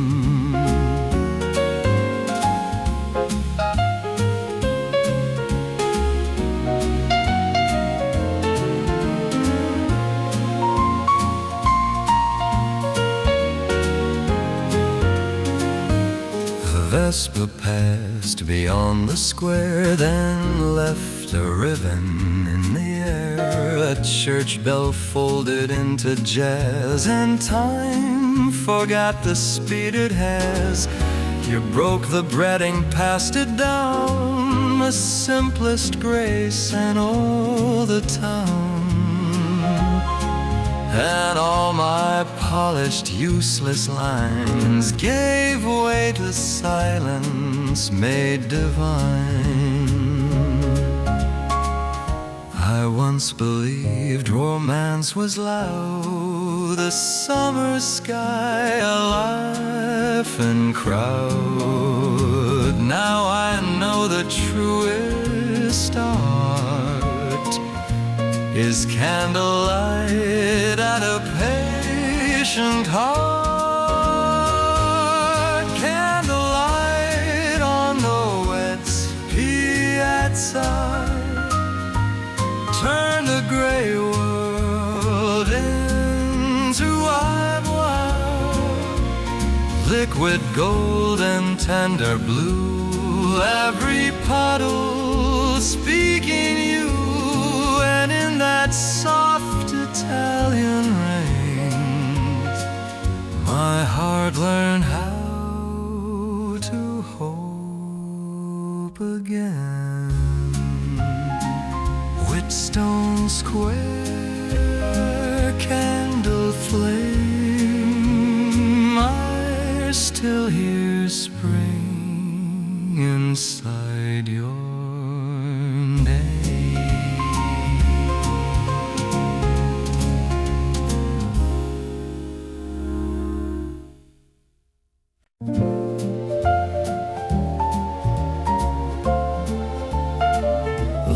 Vespa passed beyond the square, then left a ribbon in the air. A church bell folded into jazz, and time forgot the speed it has. You broke the breading, passed it down, the simplest grace in all the town. And all my polished, useless lines gave way to silence made divine. I once believed romance was loud, the summer sky a laughing crowd. Now I know the truest art is candlelight and a patient heart. Candlelight on the wet piazza, turn the gray world into white wine, liquid gold and tender blue, every puddle speaking you, and in that soft Italian rain, my heart learned how to hope again. Whetstone Square, candle flame, I still hear spring inside your name.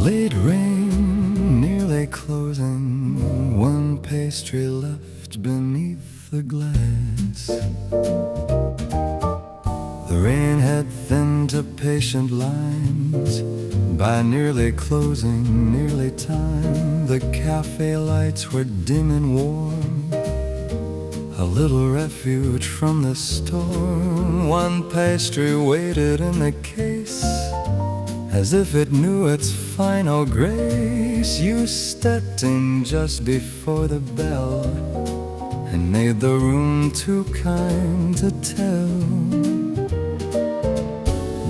Late rain, nearly closing, one pastry left beneath the glass. The rain had thinned to patient lines. By nearly closing, nearly time, the cafe lights were dim and warm, a little refuge from the storm. One pastry waited in the case, as if it knew its final grace. You stepped in just before the bell and made the room too kind to tell.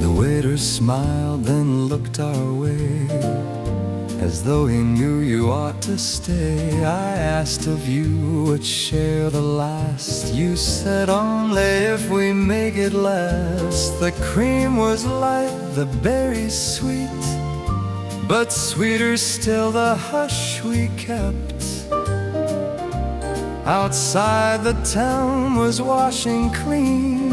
The waiter smiled, then looked our way, as though he knew you ought to stay. I asked if you would share the last. You said only if we make it last. The cream was light, the berries sweet, but sweeter still the hush we kept. Outside the town was washing clean,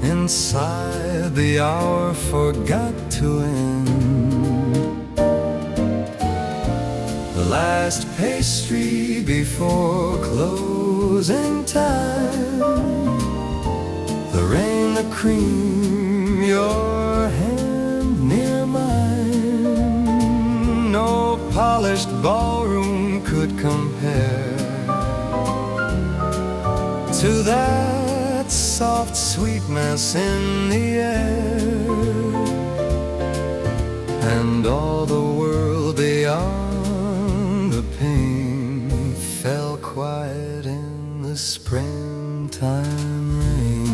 inside the hour forgot to end. The last pastry before closing time, the rain, the cream, your hand near mine. No polished ballroom could compare to that soft sweetness in the air, and all the world beyond the pain fell quiet in the springtime rain.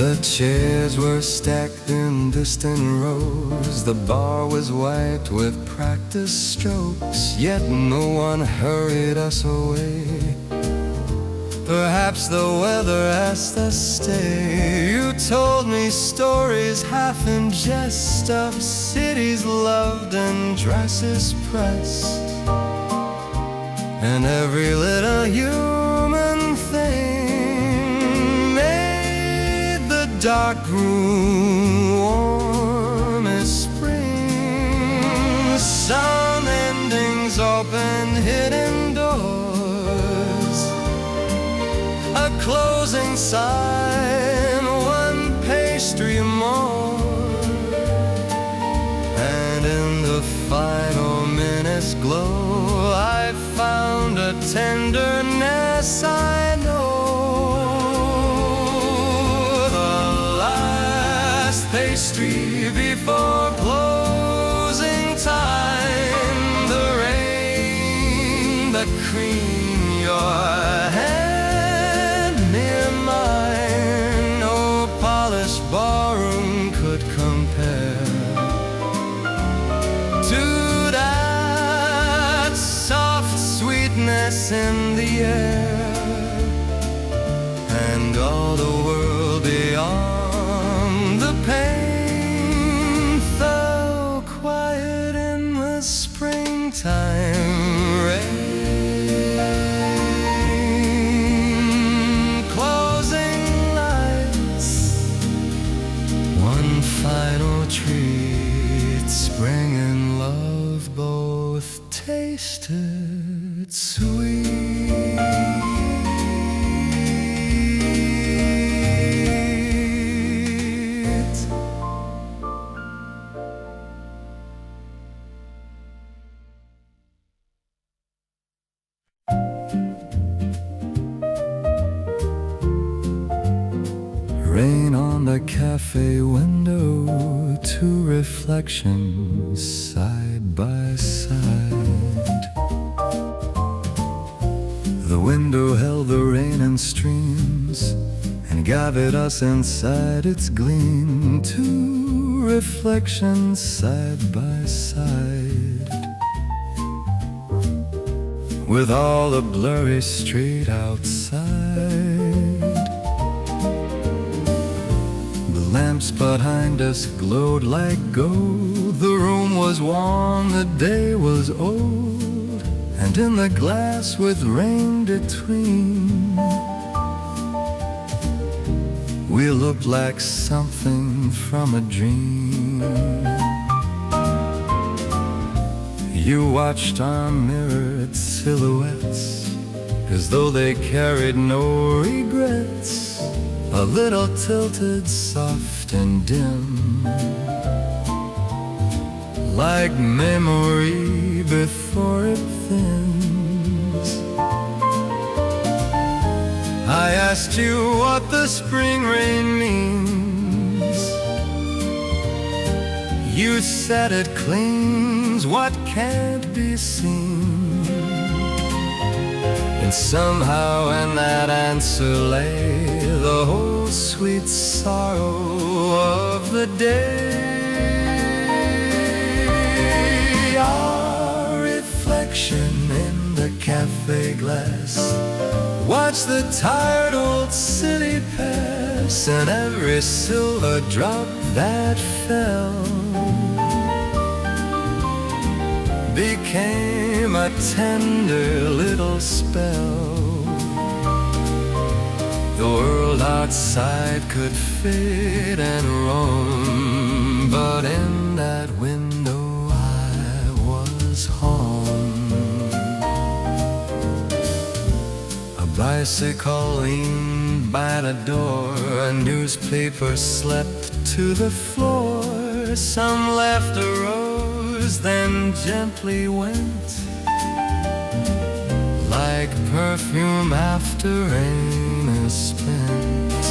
The The chairs were stacked in distant rows. The bar was wiped with practice strokes. Yet no one hurried us away. Perhaps the weather asked us stay. You told me stories half in jest of cities loved and dresses pressed, and every little human thing made the dark room warm as spring. Some endings opened hidden doors, a closing sign, one pastry more, and in the final minute's glow I found a tenderness I know. The last pastry before closing time, the rain, the cream, your hand near mine. No polished barroom could compare to that soft sweetness in the air, and all the world beyond the pain fell quiet in the springtime rain. Closing lights, one final treat, spring and love both tasted sweet. Rain on the cafe window, two reflections side by side. The window held the rain in streams and gathered us inside its gleam. Two reflections side by side, with all the blurry street outside. The lamps behind us glowed like gold. The room was warm, the day was old, and in the glass with rain between, we looked like something from a dream. You watched our mirrored silhouettes as though they carried no regrets, a little tilted, soft and dim, like memory before it thins. I asked you what the spring rain means. You said it cleans what can't be seen, and somehow in that answer lay the whole sweet sorrow of the day. Our reflection in the cafe glass, watch the tired old city pass, and every silver drop that fell became a tender little spell. The world outside could fade and roam, but in that window I was home. A bicycle leaned by the door, a newspaper slept to the floor. Some left a rose, then gently went, like perfume after rain is spent.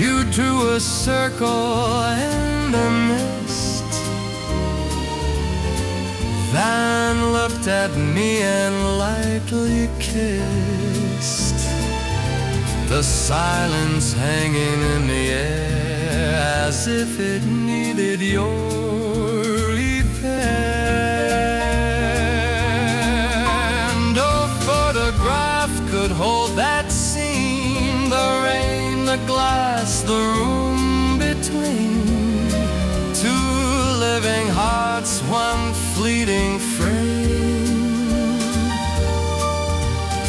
You drew a circle in the mist, then looked at me and lightly kissed. the silence hanging in the air as if it needed your repair. No photograph could hold that scene, the rain, the glass, the room between. Two living hearts, one fleeting frame.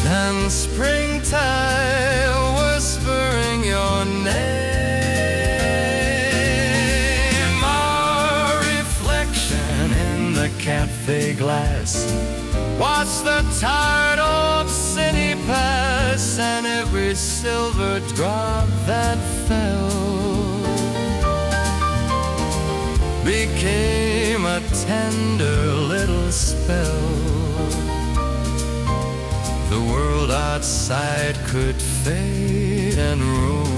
Then springtime whispering your name. Our reflection in the cafe glass. Watch the tired old city pass, and every silver drop that fell became a tender little spell. The world outside could fade and roam